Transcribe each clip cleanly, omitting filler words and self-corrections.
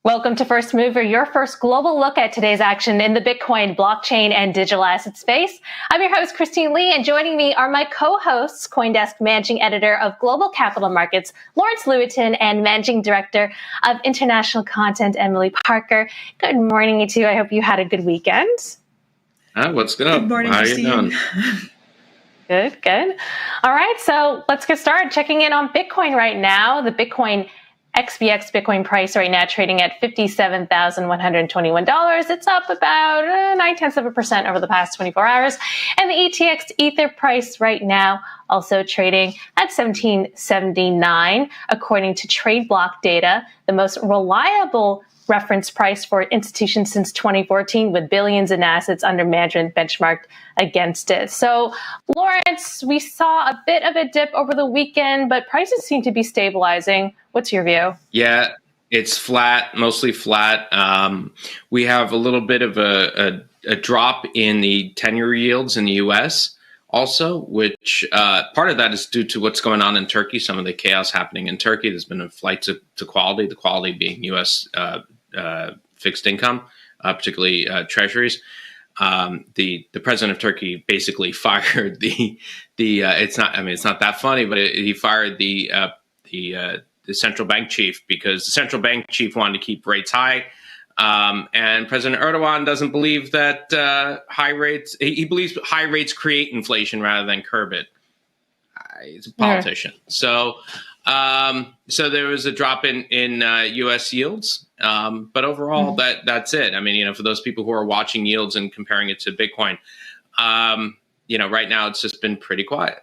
Welcome to First Mover, your first global look at today's action in the Bitcoin, blockchain, and digital asset space. I'm your host, Christine Lee, and joining me are my co-hosts, CoinDesk Managing Editor of Global Capital Markets, Lawrence Lewitinn, and Managing Director of International Content, Emily Parker. Good morning, you two. I hope you had a good weekend. What's good? Good morning, How Christine. you doing? Good. All right, so let's get started checking in on Bitcoin right now. The Bitcoin XBX Bitcoin price right now trading at $57,121. It's up about 0.9% over the past 24 hours. And the ETX Ether price right now also trading at $17.79, according to trade block data, the most reliable reference price for institutions since 2014, with billions in assets under management benchmarked against it. So, Lawrence, we saw a bit of a dip over the weekend, but prices seem to be stabilizing. What's your view? Yeah, it's flat, mostly flat. We have a little bit of a drop in the 10-year yields in the U.S. also, which part of that is due to what's going on in Turkey, some of the chaos happening in Turkey. There's been a flight to quality, the quality being U.S. Fixed income, particularly treasuries. The president of Turkey basically fired the it's not that funny, but he fired the central bank chief because the central bank chief wanted to keep rates high, and President Erdogan doesn't believe that high rates. He believes high rates create inflation rather than curb it. He's a politician, so there was a drop in U.S. yields, but overall that's it. I mean, for those people who are watching yields and comparing it to Bitcoin, right now it's just been pretty quiet.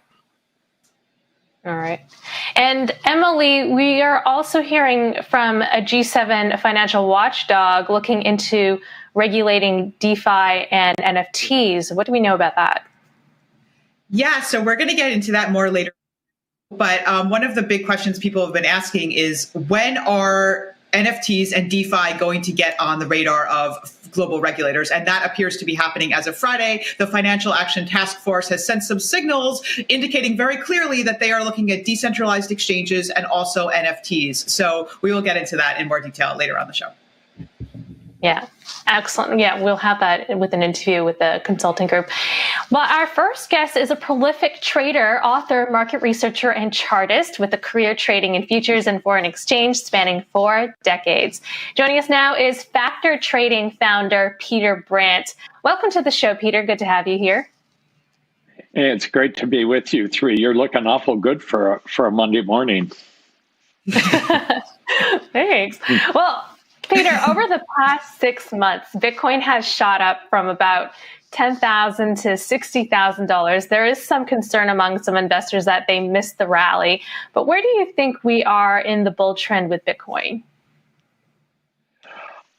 All right. And Emily, we are also hearing from a G7 financial watchdog looking into regulating DeFi and NFTs. What do we know about that? Yeah, so we're going to get into that more later. But one of the big questions people have been asking is, when are NFTs and DeFi going to get on the radar of global regulators? And that appears to be happening as of Friday. The Financial Action Task Force has sent some signals indicating very clearly that they are looking at decentralized exchanges and also NFTs. So we will get into that in more detail later on the show. Yeah, excellent. Yeah, we'll have that with an interview with the consulting group. Well, our first guest is a prolific trader, author, market researcher, and chartist with a career trading in futures and foreign exchange spanning 4 decades. Joining us now is Factor Trading founder Peter Brandt. Welcome to the show, Peter. Good to have you here. Hey, it's great to be with you three. You're looking awful good for a Monday morning. Thanks. Well, Peter, over the past 6 months, Bitcoin has shot up from about $10,000 to $60,000. There is some concern among some investors that they missed the rally. But where do you think we are in the bull trend with Bitcoin?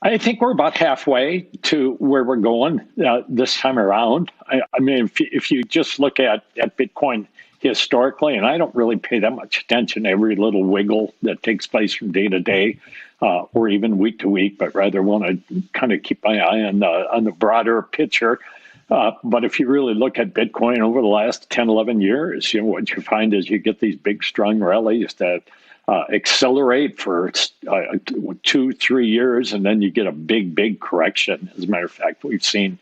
I think we're about halfway to where we're going this time around. I mean, if you just look at Bitcoin historically, and I don't really pay that much attention to every little wiggle that takes place from day to day or even week to week, but rather want to kind of keep my eye on the broader picture. But if you really look at Bitcoin over the last 10, 11 years, what you find is you get these big, strong rallies that accelerate for 2-3 years, and then you get a big correction. As a matter of fact, we've seen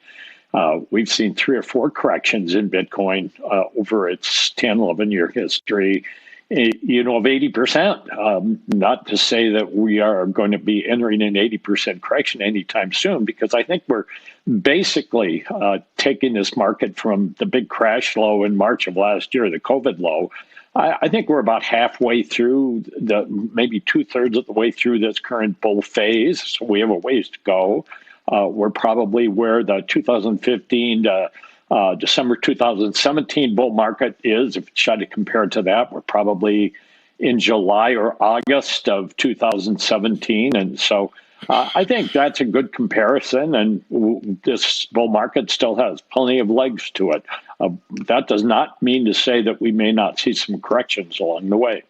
3 or 4 corrections in Bitcoin over its 10, 11-year history, of 80%. Not to say that we are going to be entering an 80% correction anytime soon, because I think we're basically taking this market from the big crash low in March of last year, the COVID low. I think we're about halfway through, maybe 2/3 of the way through this current bull phase. So we have a ways to go. We're probably where the 2015 to December 2017 bull market is. If you try to compare it to that, we're probably in July or August of 2017. And so I think that's a good comparison. And this bull market still has plenty of legs to it. That does not mean to say that we may not see some corrections along the way.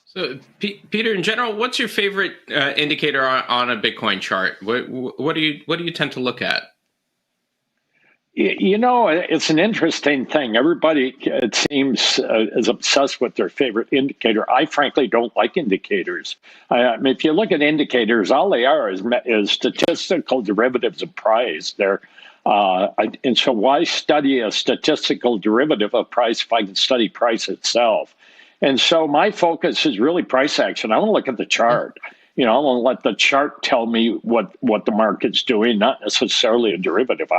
So, Peter, in general, what's your favorite indicator on a Bitcoin chart? What do you tend to look at? It's an interesting thing. Everybody, it seems, is obsessed with their favorite indicator. I frankly don't like indicators. I mean, if you look at indicators, all they are is statistical derivatives of price. And so why study a statistical derivative of price if I can study price itself? And so my focus is really price action. I want to look at the chart. I want to let the chart tell me what the market's doing, not necessarily a derivative.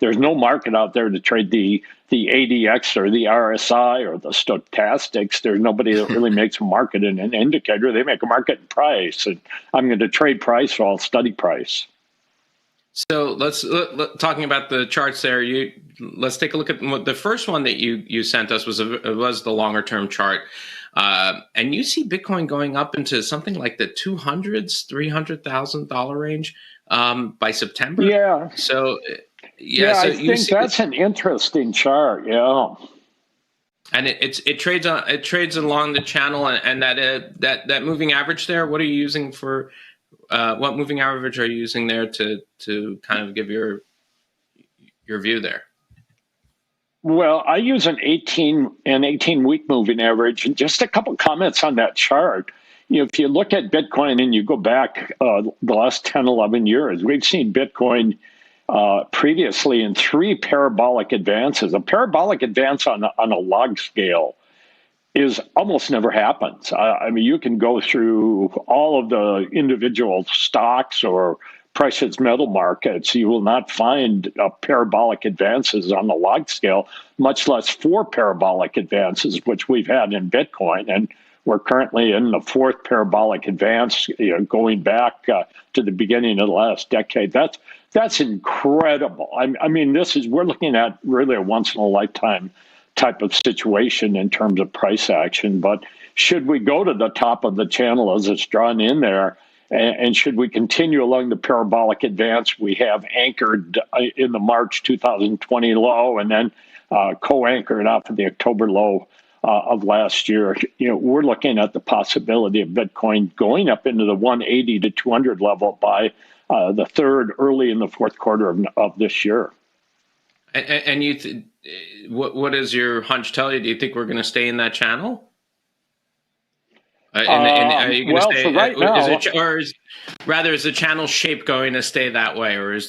There's no market out there to trade the ADX or the RSI or the stochastics. There's nobody that really makes a market in an indicator. They make a market in price. And I'm going to trade price, so I'll study price. So let's talking about the charts there. Let's take a look at the first one that you sent us was the longer term chart, and you see Bitcoin going up into something like the $200,000-$300,000 range by September. Yeah. So I think that's an interesting chart. Yeah. And it trades along the channel, and that moving average there. What are you using for? What moving average are you using there to kind of give your view there? Well, I use an 18-week moving average, and just a couple comments on that chart. If you look at Bitcoin and you go back the last 10, 11 years, we've seen Bitcoin previously in 3 parabolic advances. A parabolic advance on a log scale is almost never happens. I mean, you can go through all of the individual stocks or precious metal markets. You will not find parabolic advances on the log scale, much less 4 parabolic advances, which we've had in Bitcoin. And we're currently in the 4th parabolic advance, going back to the beginning of the last decade. That's incredible. I mean, we're looking at really a once in a lifetime type of situation in terms of price action. But should we go to the top of the channel as it's drawn in there, and should we continue along the parabolic advance we have anchored in the March 2020 low and then co-anchored off of the October low of last year, we're looking at the possibility of Bitcoin going up into the 180 to 200 level by the early in the 4th quarter of this year. And what does your hunch tell you? Do you think we're going to stay in that channel? Are you going to stay? For right now, is the channel shape going to stay that way, or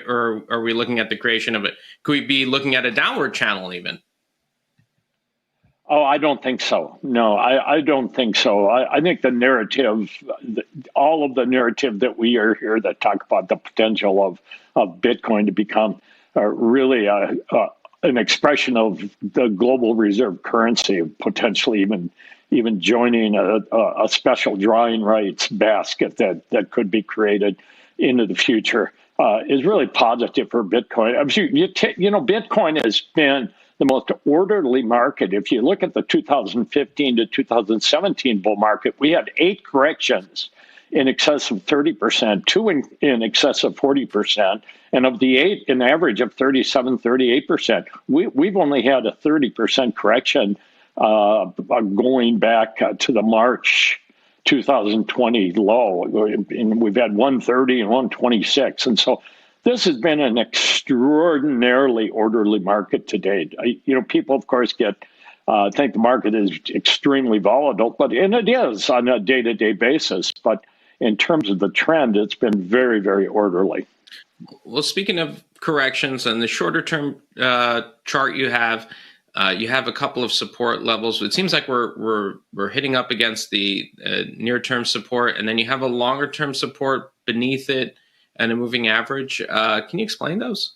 or are we looking at the creation of it? Could we be looking at a downward channel even? Oh, I don't think so. No, I don't think so. I think the narrative, all of the narrative that we are here that talk about the potential of Bitcoin to become really an expression of the global reserve currency, potentially even joining a special drawing rights basket that could be created into the future, is really positive for Bitcoin. I'm sure Bitcoin has been the most orderly market. If you look at the 2015 to 2017 bull market, we had 8 corrections in excess of 30%, 2 in excess of 40%, and of the 8, an average of 37, 38%. We've only had a 30% correction going back to the March 2020 low, and we've had 130 and 126, and so this has been an extraordinarily orderly market to date. People, of course, think the market is extremely volatile, and it is on a day-to-day basis. But in terms of the trend, it's been very, very orderly. Well, speaking of corrections, and the shorter-term chart you have a couple of support levels. It seems like we're hitting up against the near-term support, and then you have a longer-term support beneath it and a moving average. Can you explain those?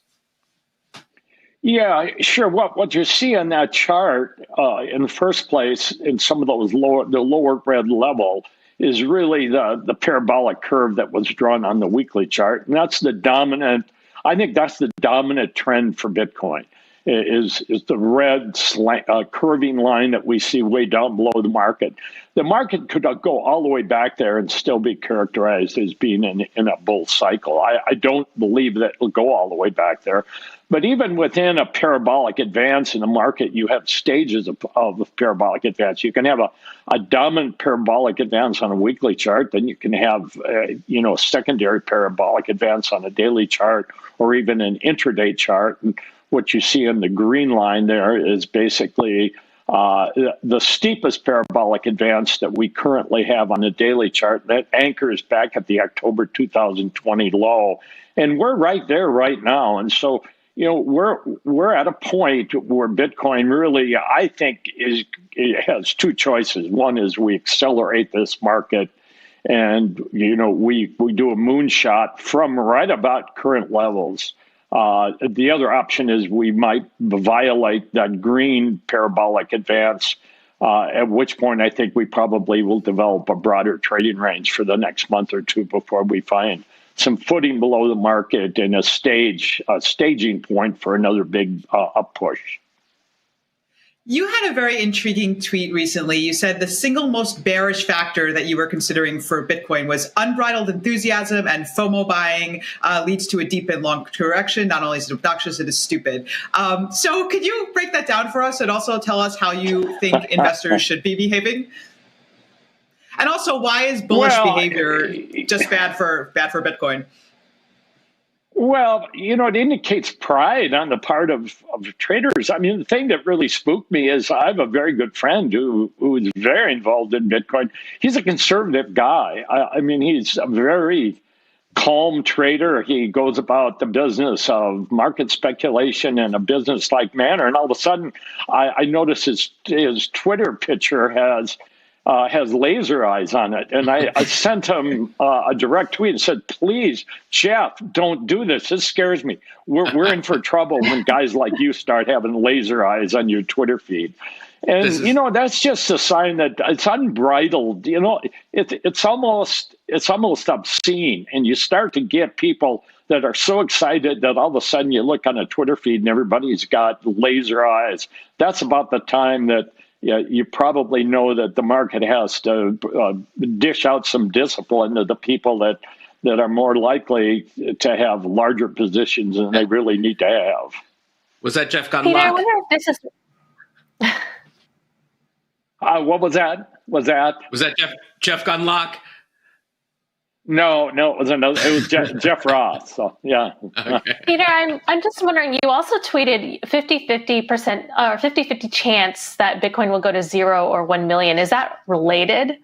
Yeah, sure. What you see on that chart in the first place, in some of those lower red level, is really the parabolic curve that was drawn on the weekly chart, and that's the dominant. I think that's the dominant trend for Bitcoin. Is the red curving line that we see way down below the market. The market could go all the way back there and still be characterized as being in a bull cycle. I don't believe that it'll go all the way back there. But even within a parabolic advance in the market, you have stages of parabolic advance. You can have a dominant parabolic advance on a weekly chart, then you can have a secondary parabolic advance on a daily chart, or even an intraday chart. And what you see in the green line there is basically the steepest parabolic advance that we currently have on a daily chart that anchors back at the October 2020 low. And we're right there right now. And so, we're at a point where Bitcoin really, I think, it has 2 choices. One is we accelerate this market and, we do a moonshot from right about current levels. The other option is we might violate that green parabolic advance, at which point I think we probably will develop a broader trading range for the next month or 2 before we find some footing below the market and a staging point for another big up push. You had a very intriguing tweet recently. You said the single most bearish factor that you were considering for Bitcoin was unbridled enthusiasm, and FOMO buying leads to a deep and long correction. Not only is it obnoxious, it is stupid. So could you break that down for us and also tell us how you think investors should be behaving? And also, why is bullish behavior just bad for Bitcoin? Well, it indicates pride on the part of traders. I mean, the thing that really spooked me is I have a very good friend who is very involved in Bitcoin. He's a conservative guy. I mean, he's a very calm trader. He goes about the business of market speculation in a business-like manner. And all of a sudden, I notice his Twitter picture has laser eyes on it. And I sent him a direct tweet and said, please, Jeff, don't do this. This scares me. We're in for trouble when guys like you start having laser eyes on your Twitter feed. And, that's just a sign that it's unbridled. It's almost obscene. And you start to get people that are so excited that all of a sudden you look on a Twitter feed and everybody's got laser eyes. That's about the time that you probably know that the market has to dish out some discipline to the people that are more likely to have larger positions than they really need to have. Was that Jeff Gunlock? Peter, I wonder if this is... What was that? Was that Jeff Gunlock? No, it was another. It was Jeff Ross. So yeah. Okay. Peter, I'm just wondering. You also tweeted 50-50% or 50-50 chance that Bitcoin will go to 0 or 1 million. Is that related?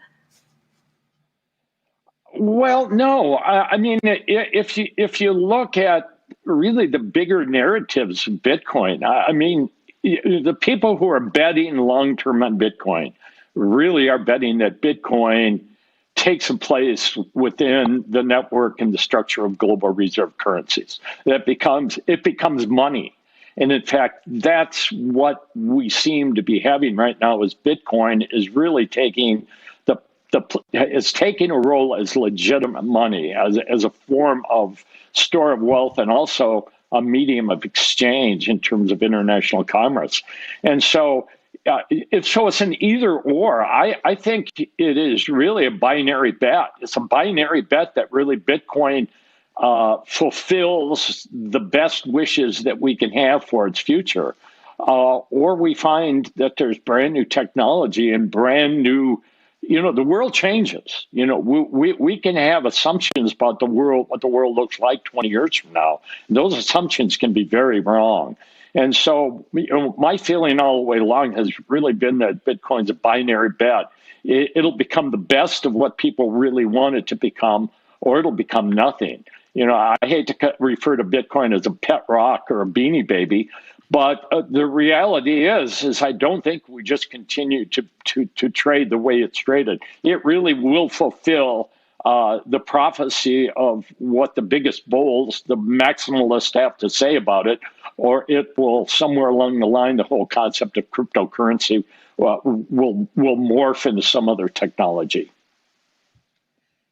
Well, no. I mean, if you look at really the bigger narratives of Bitcoin, I mean, the people who are betting long term on Bitcoin really are betting that Bitcoin takes a place within the network and the structure of global reserve currencies. It becomes money. And in fact, that's what we seem to be having right now is Bitcoin is really taking it's taking a role as legitimate money, as a form of store of wealth and also a medium of exchange in terms of international commerce. And so it's an either or. I think it is really a binary bet. It's a binary bet that really Bitcoin fulfills the best wishes that we can have for its future. Or we find that there's brand new technology and brand new, the world changes. We can have assumptions about the world, what the world looks like 20 years from now. And those assumptions can be very wrong. And so my feeling all the way along has really been that Bitcoin's a binary bet. It'll become the best of what people really want it to become, or it'll become nothing. I hate to refer to Bitcoin as a pet rock or a beanie baby, but the reality is I don't think we just continue to trade the way it's traded. It really will fulfill the prophecy of what the biggest bulls, the maximalists, have to say about it, or it will, somewhere along the line, the whole concept of cryptocurrency will morph into some other technology.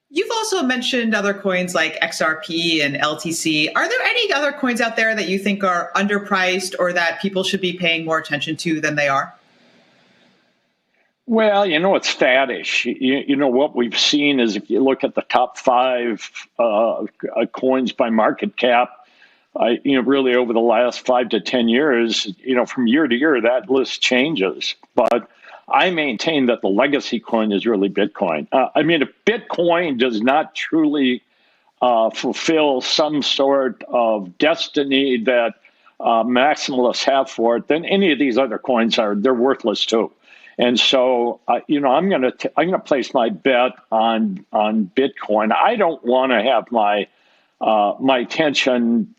You've also mentioned other coins like XRP and LTC. Are there any other coins out there that you think are underpriced or that people should be paying more attention to than they are? Well, it's faddish. What we've seen is if you look at the top 5 coins by market cap, really over the last 5 to 10 years, from year to year, that list changes. But I maintain that the legacy coin is really Bitcoin. If Bitcoin does not truly fulfill some sort of destiny that maximalists have for it, then any of these other coins they're worthless too. And so, I'm going to place my bet on Bitcoin. I don't want to have my attention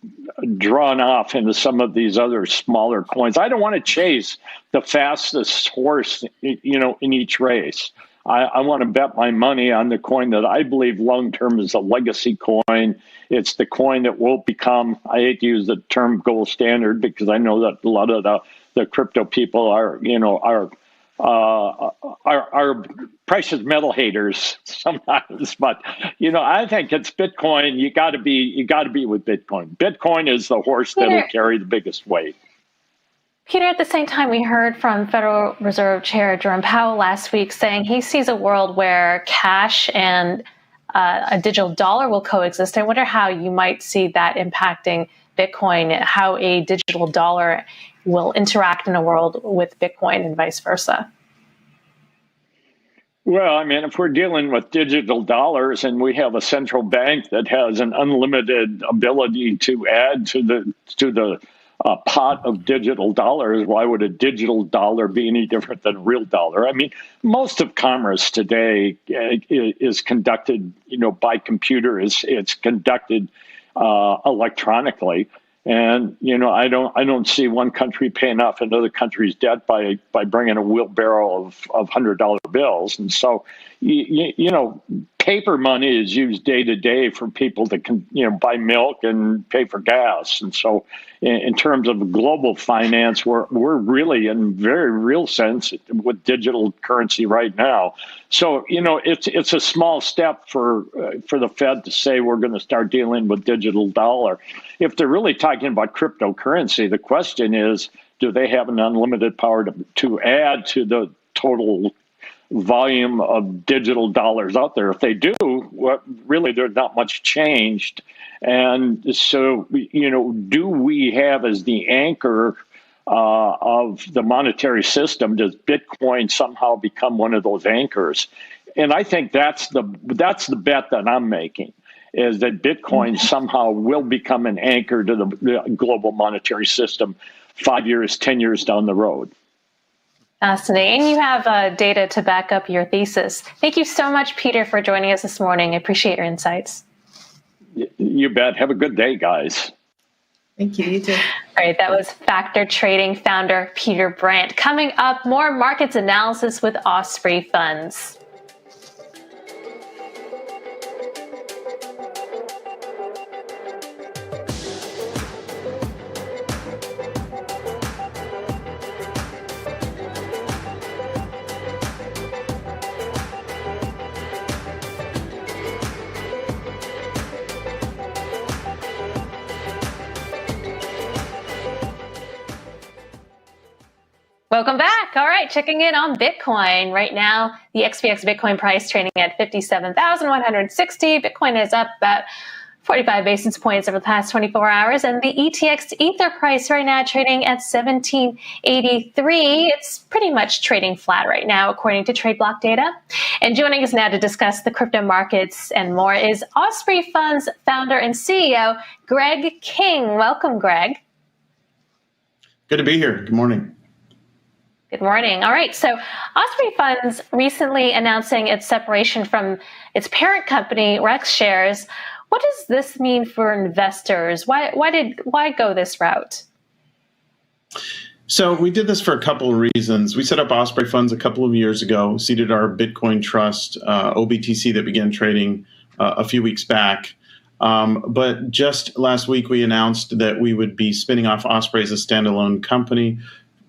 drawn off into some of these other smaller coins. I don't want to chase the fastest horse, in each race. I want to bet my money on the coin that I believe long-term is a legacy coin. It's the coin that will become, I hate to use the term gold standard because I know that a lot of the crypto people are precious metal haters sometimes, but I think it's Bitcoin. You got to be with Bitcoin. Bitcoin is the horse that'll carry the biggest weight. Peter, at the same time, we heard from Federal Reserve Chair Jerome Powell last week saying he sees a world where cash and a digital dollar will coexist. I wonder how you might see that impacting Bitcoin, how a digital dollar will interact in a world with Bitcoin and vice versa. Well, if we're dealing with digital dollars and we have a central bank that has an unlimited ability to add to the pot of digital dollars, why would a digital dollar be any different than a real dollar? Most of commerce today is conducted, by computer. It's conducted electronically. And, I don't see one country paying off another country's debt by bringing a wheelbarrow of $100 bills. And so, paper money is used day to day for people that can, buy milk and pay for gas. And so in terms of global finance, we're really in very real sense with digital currency right now. So, it's a small step for the Fed to say we're going to start dealing with digital dollar. If they're really talking about cryptocurrency, the question is, do they have an unlimited power to add to the total volume of digital dollars out there? If they do, really there's not much changed. And so, do we have as the anchor of the monetary system, does Bitcoin somehow become one of those anchors? And I think that's the bet that I'm making, is that Bitcoin somehow will become an anchor to the global monetary system 5 years, 10 years down the road. Fascinating. And you have data to back up your thesis. Thank you so much, Peter, for joining us this morning. I appreciate your insights. You bet. Have a good day, guys. Thank you. You too. All right. That was Factor Trading founder Peter Brandt. Coming up, more markets analysis with Osprey Funds. Welcome back. All right, checking in on Bitcoin. Right now, the XPX Bitcoin price trading at 57,160. Bitcoin is up about 45 basis points over the past 24 hours. And the ETX Ether price right now trading at 1783. It's pretty much trading flat right now, according to trade block data. And joining us now to discuss the crypto markets and more is Osprey Funds founder and CEO, Greg King. Welcome, Greg. Good to be here. Good morning. Good morning. All right. So Osprey Funds recently announcing its separation from its parent company, Rex Shares. What does this mean for investors? Why go this route? So we did this for a couple of reasons. We set up Osprey Funds a couple of years ago, seeded our Bitcoin trust, OBTC, that began trading a few weeks back. But just last week, we announced that we would be spinning off Osprey as a standalone company.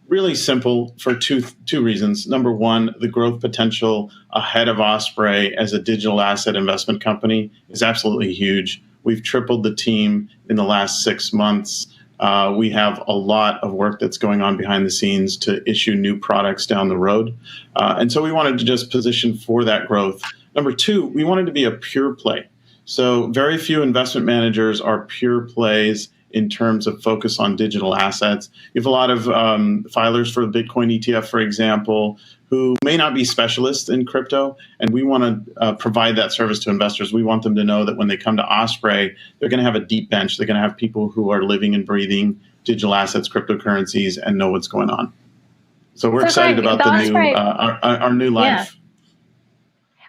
Really simple for two reasons. Number one, the growth potential ahead of Osprey as a digital asset investment company is absolutely huge. We've tripled the team in the last 6 months. We have a lot of work that's going on behind the scenes to issue new products down the road. And so we wanted to just position for that growth. Number two, we wanted to be a pure play. So very few investment managers are pure plays in terms of focus on digital assets. You have a lot of filers for the Bitcoin ETF, for example, who may not be specialists in crypto, and we want to provide that service to investors. We want them to know that when they come to Osprey, they're going to have a deep bench. They're going to have people who are living and breathing digital assets, cryptocurrencies, and know what's going on. So we're excited about the new our new life. Yeah.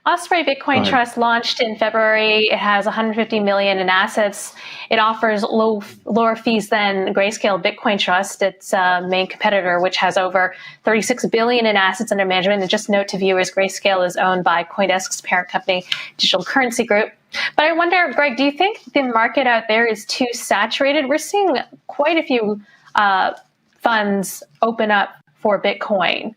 Osprey Bitcoin Trust launched in February. It has 150 million in assets. It offers lower fees than Grayscale Bitcoin Trust, its main competitor, which has over 36 billion in assets under management. And just note to viewers, Grayscale is owned by CoinDesk's parent company, Digital Currency Group. But I wonder, Greg, do you think the market out there is too saturated? We're seeing quite a few funds open up for Bitcoin.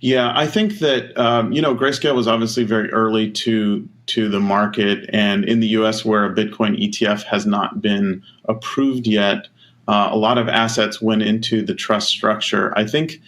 Yeah, I think that, Grayscale was obviously very early to the market. And in the U.S., where a Bitcoin ETF has not been approved yet, a lot of assets went into the trust structure. I think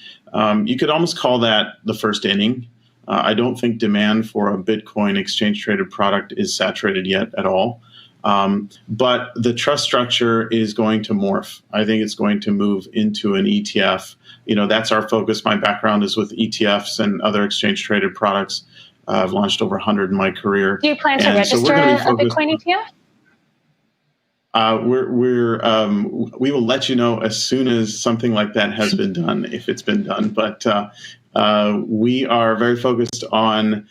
you could almost call that the first inning. I don't think demand for a Bitcoin exchange-traded product is saturated yet at all. But the trust structure is going to morph. I think it's going to move into an ETF. That's our focus. My background is with ETFs and other exchange-traded products. I've launched over 100 in my career. Do you plan to register a Bitcoin ETF? We will let you know as soon as something like that has been done, if it's been done. But we are very focused on,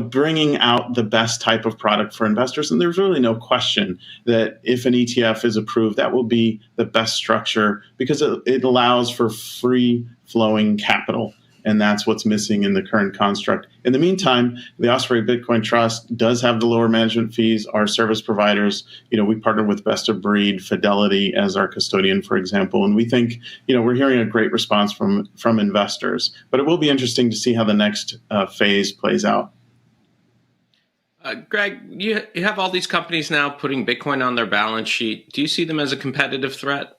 bringing out the best type of product for investors. And there's really no question that if an ETF is approved, that will be the best structure because it allows for free flowing capital. And that's what's missing in the current construct. In the meantime, the Osprey Bitcoin Trust does have the lower management fees. Our service providers, we partner with Best of Breed, Fidelity as our custodian, for example. And we think, we're hearing a great response from investors. But it will be interesting to see how the next phase plays out. Greg, you have all these companies now putting Bitcoin on their balance sheet. Do you see them as a competitive threat?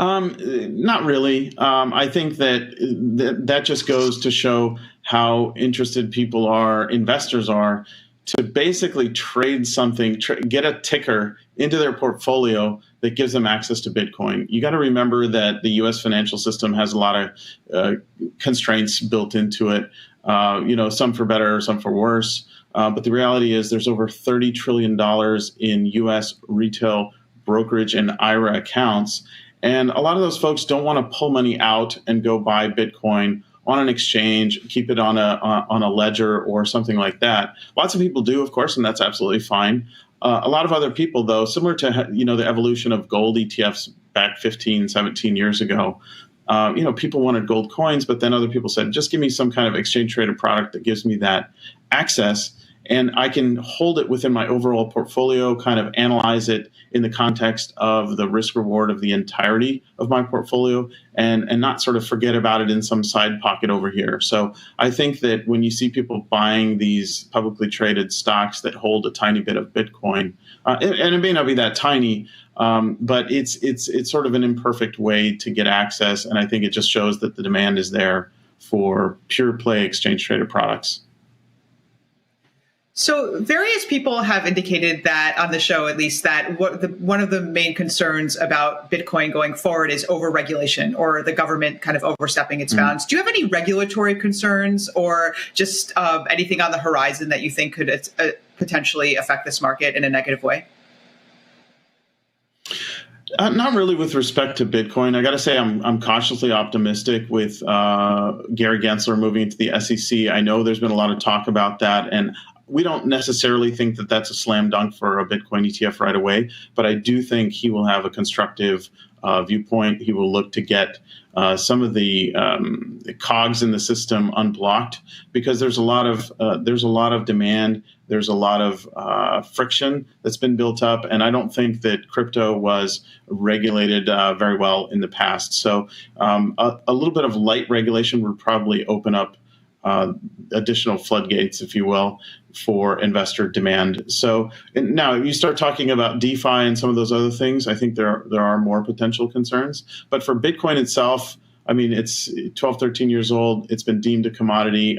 Not really. I think that just goes to show how interested investors are to basically trade something, get a ticker into their portfolio that gives them access to Bitcoin. You got to remember that the U.S. financial system has a lot of constraints built into it, some for better, some for worse. But the reality is there's over $30 trillion in U.S. retail brokerage and IRA accounts. And a lot of those folks don't want to pull money out and go buy Bitcoin on an exchange, keep it on a ledger or something like that. Lots of people do, of course, and that's absolutely fine. A lot of other people, though, similar to the evolution of gold ETFs back 15, 17 years ago, people wanted gold coins, but then other people said, just give me some kind of exchange traded product that gives me that access. and I can hold it within my overall portfolio, kind of analyze it in the context of the risk reward of the entirety of my portfolio, and not sort of forget about it in some side pocket over here. So I think that when you see people buying these publicly traded stocks that hold a tiny bit of Bitcoin, and it may not be that tiny, but it's sort of an imperfect way to get access, and I think it just shows that the demand is there for pure play exchange traded products. So various people have indicated that on the show, at least, that one of the main concerns about Bitcoin going forward is overregulation, or the government kind of overstepping its bounds. Do you have any regulatory concerns, or just anything on the horizon that you think could potentially affect this market in a negative way? Not really with respect to Bitcoin. I got to say I'm cautiously optimistic with Gary Gensler moving into the SEC. I know there's been a lot of talk about that, and we don't necessarily think that that's a slam dunk for a Bitcoin ETF right away, but I do think he will have a constructive viewpoint. He will look to get some of the cogs in the system unblocked, because there's a lot of demand. There's a lot of friction that's been built up, and I don't think that crypto was regulated very well in the past. So a little bit of light regulation would probably open up additional floodgates, if you will, for investor demand. So now you start talking about DeFi and some of those other things, I think there are more potential concerns. But for Bitcoin itself, I mean, it's 12, 13 years old. It's been deemed a commodity.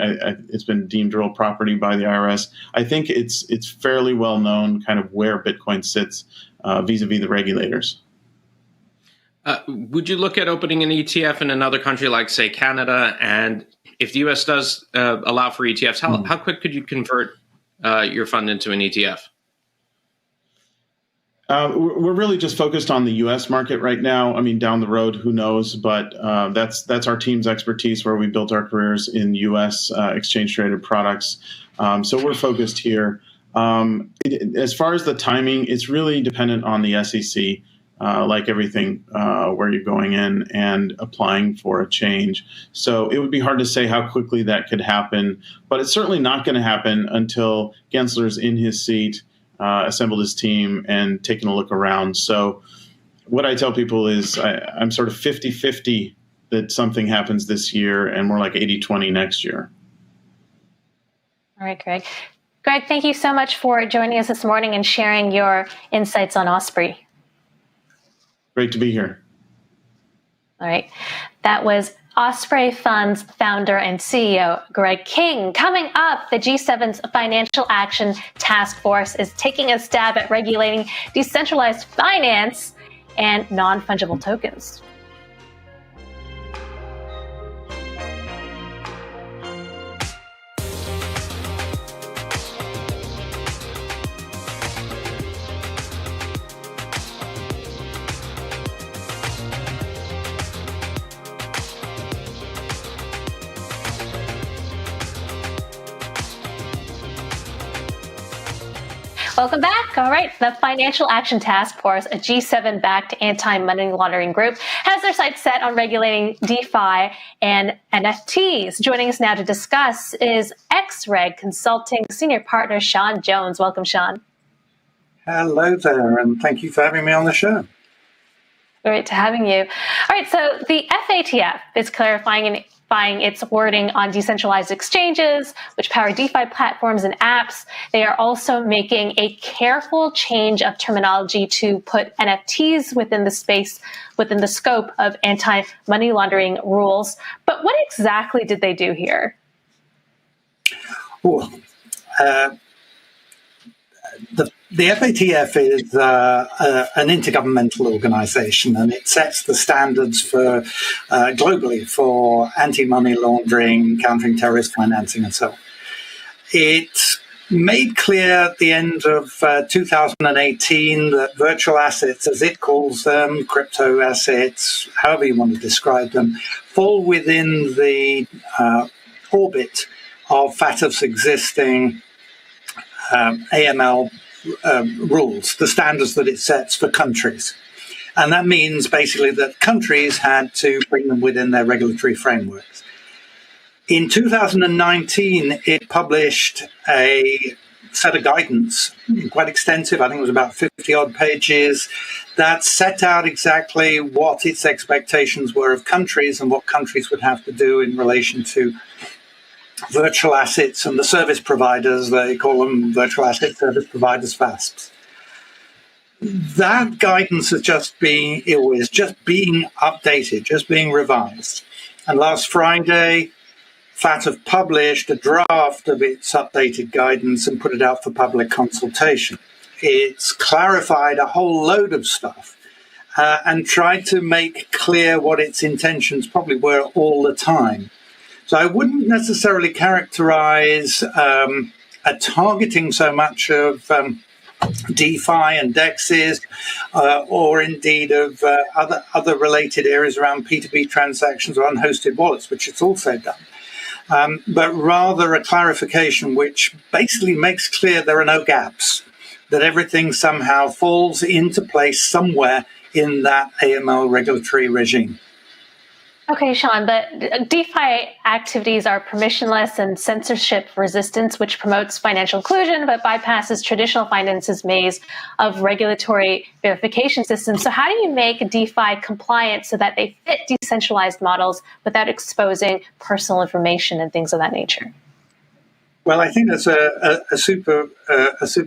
It's been deemed real property by the IRS. I think it's fairly well known kind of where Bitcoin sits vis-a-vis the regulators. Would you look at opening an ETF in another country like, say, Canada? And if the U.S. does allow for ETFs, how quick could you convert your fund into an ETF? We're really just focused on the U.S. market right now. I mean, down the road, who knows? But that's our team's expertise, where we built our careers in U.S. exchange traded products. So we're focused here. As far as the timing, it's really dependent on the SEC. Like everything, where you're going in and applying for a change. So it would be hard to say how quickly that could happen, but it's certainly not going to happen until Gensler's in his seat, assembled his team, and taken a look around. So what I tell people is I'm sort of 50-50 that something happens this year, and more like 80-20 next year. All right, Greg. Greg, thank you so much for joining us this morning and sharing your insights on Osprey. Great to be here. All right. That was Osprey Funds founder and CEO Greg King. Coming up, the G7's Financial Action Task Force is taking a stab at regulating decentralized finance and non-fungible tokens. Welcome back. All right. The Financial Action Task Force, a G7-backed anti-money laundering group, has their sights set on regulating DeFi and NFTs. Joining us now to discuss is XReg Consulting Senior Partner Siân Jones. Welcome, Siân. Hello there, and thank you for having me on the show. Great to having you. All right. So the FATF is clarifying its wording on decentralized exchanges, which power DeFi platforms and apps. They are also making a careful change of terminology to put NFTs within the scope of anti-money laundering rules. But what exactly did they do here? Well, the FATF is an intergovernmental organization, and it sets the standards for globally for anti-money laundering, countering terrorist financing, and so on. It made clear at the end of 2018 that virtual assets, as it calls them, crypto assets, however you want to describe them, fall within the orbit of FATF's existing AML rules, the standards that it sets for countries. And that means basically that countries had to bring them within their regulatory frameworks. In 2019, it published a set of guidance, quite extensive. I think it was about 50 odd pages, that set out exactly what its expectations were of countries and what countries would have to do in relation to virtual assets and the service providers. They call them virtual asset service providers, VASPs. That guidance is just being updated, just being revised. And last Friday, FAT have published a draft of its updated guidance and put it out for public consultation. It's clarified a whole load of stuff and tried to make clear what its intentions probably were all the time. So I wouldn't necessarily characterize a targeting so much of DeFi and DEXs, or indeed of other related areas around P2P transactions or unhosted wallets, which it's also done, but rather a clarification which basically makes clear there are no gaps, that everything somehow falls into place somewhere in that AML regulatory regime. Okay, Siân, but DeFi activities are permissionless and censorship resistant, which promotes financial inclusion, but bypasses traditional finance's maze of regulatory verification systems. So how do you make DeFi compliant so that they fit decentralized models without exposing personal information and things of that nature? Well, I think that's a super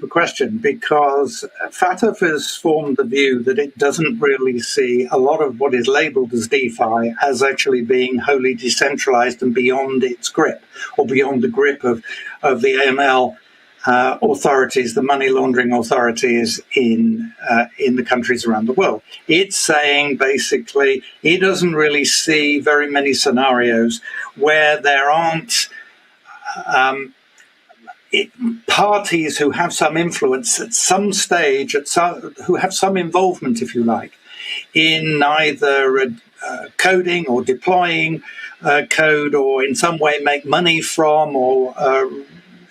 question, because FATF has formed the view that it doesn't really see a lot of what is labeled as DeFi as actually being wholly decentralized and beyond its grip, or beyond the grip of the AML authorities, the money laundering authorities in the countries around the world. It's saying basically it doesn't really see very many scenarios where there aren't parties who have some influence at some stage, who have some involvement, if you like, in either coding or deploying code, or in some way make money from, or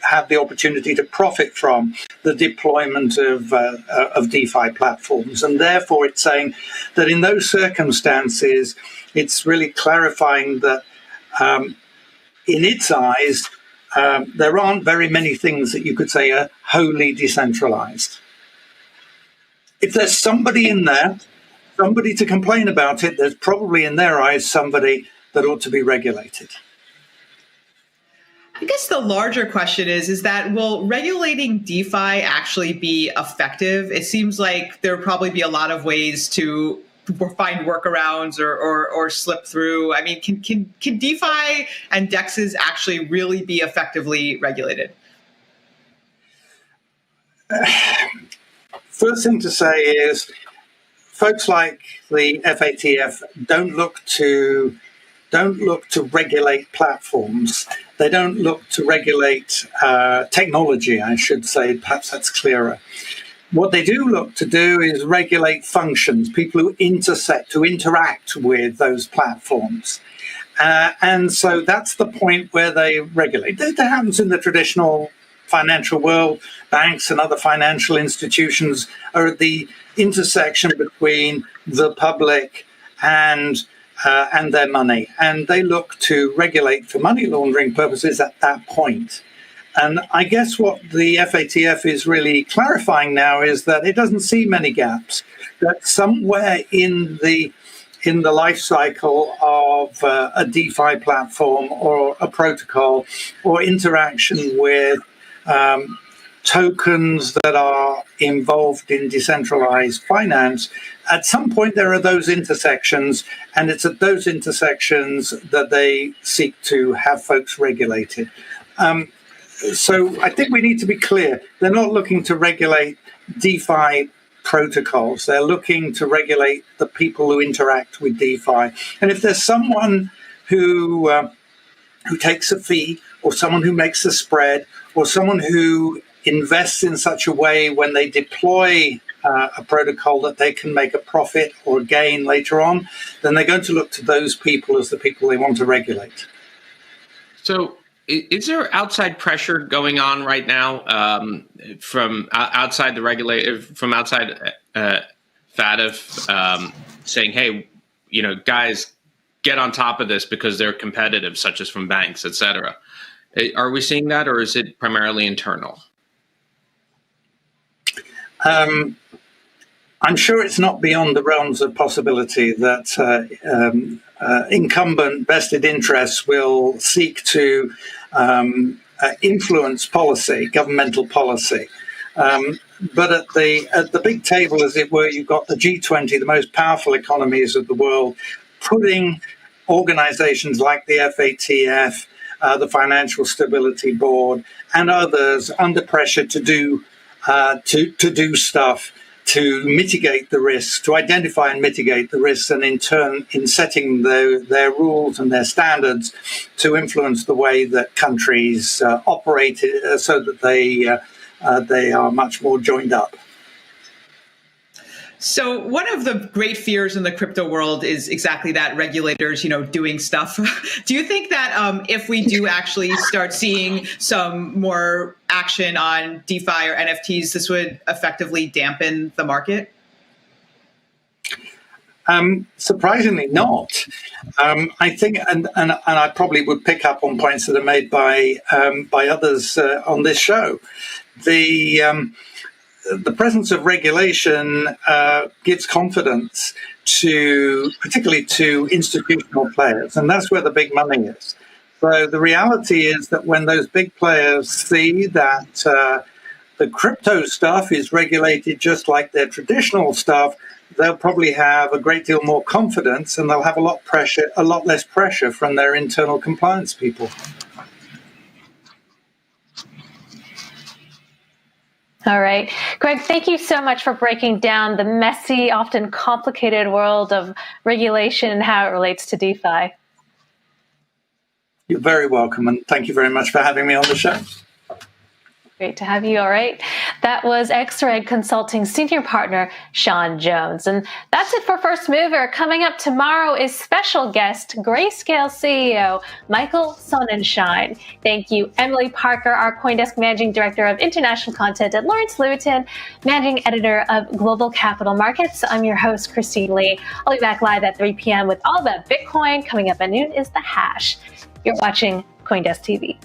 have the opportunity to profit from the deployment of DeFi platforms. And therefore, it's saying that in those circumstances, it's really clarifying that in its eyes, there aren't very many things that you could say are wholly decentralized. If there's somebody in there, somebody to complain about it, there's probably in their eyes somebody that ought to be regulated. I guess the larger question is that will regulating DeFi actually be effective? It seems like there will probably be a lot of ways to find workarounds or slip through. I mean, can DeFi and DEXs actually really be effectively regulated? First thing to say is folks like the FATF don't look to regulate platforms. They don't look to regulate technology, I should say. Perhaps that's clearer. What they do look to do is regulate functions, people who intersect, who interact with those platforms. And so that's the point where they regulate. That happens in the traditional financial world. Banks and other financial institutions are at the intersection between the public and their money. And they look to regulate for money laundering purposes at that point. And I guess what the FATF is really clarifying now is that it doesn't see many gaps, that somewhere in the life cycle of a DeFi platform or a protocol or interaction with tokens that are involved in decentralized finance, at some point there are those intersections, and it's at those intersections that they seek to have folks regulated. So I think we need to be clear. They're not looking to regulate DeFi protocols. They're looking to regulate the people who interact with DeFi. And if there's someone who takes a fee, or someone who makes a spread, or someone who invests in such a way when they deploy a protocol that they can make a profit or a gain later on, then they're going to look to those people as the people they want to regulate. So is there outside pressure going on right now from outside the regulator, from outside FATF saying, hey, guys, get on top of this because they're competitive, such as from banks, et cetera? Are we seeing that, or is it primarily internal? I'm sure it's not beyond the realms of possibility that incumbent vested interests will seek to influence policy, governmental policy. But at the big table, as it were, you've got the G20, the most powerful economies of the world, putting organizations like the FATF, the Financial Stability Board, and others under pressure to do stuff to mitigate the risks, to identify and mitigate the risks, and in turn, in setting their rules and their standards, to influence the way that countries operate so that they are much more joined up. So one of the great fears in the crypto world is exactly that, regulators, doing stuff. Do you think that if we do actually start seeing some more action on DeFi or NFTs, this would effectively dampen the market? Surprisingly not. I think, and I probably would pick up on points that are made by others on this show. The presence of regulation gives confidence particularly to institutional players, and that's where the big money is. So the reality is that when those big players see that the crypto stuff is regulated just like their traditional stuff, they'll probably have a great deal more confidence, and they'll have a lot less pressure from their internal compliance people. All right. Greg, thank you so much for breaking down the messy, often complicated world of regulation and how it relates to DeFi. You're very welcome, and thank you very much for having me on the show. Great to have you. All right. That was XReg Consulting Senior Partner Siân Jones. And that's it for First Mover. Coming up tomorrow is special guest Grayscale CEO Michael Sonnenschein. Thank you, Emily Parker, our CoinDesk Managing Director of International Content, and Lawrence Lewitinn, Managing Editor of Global Capital Markets. I'm your host, Christine Lee. I'll be back live at 3 p.m. with all about Bitcoin. Coming up at noon is The Hash. You're watching CoinDesk TV.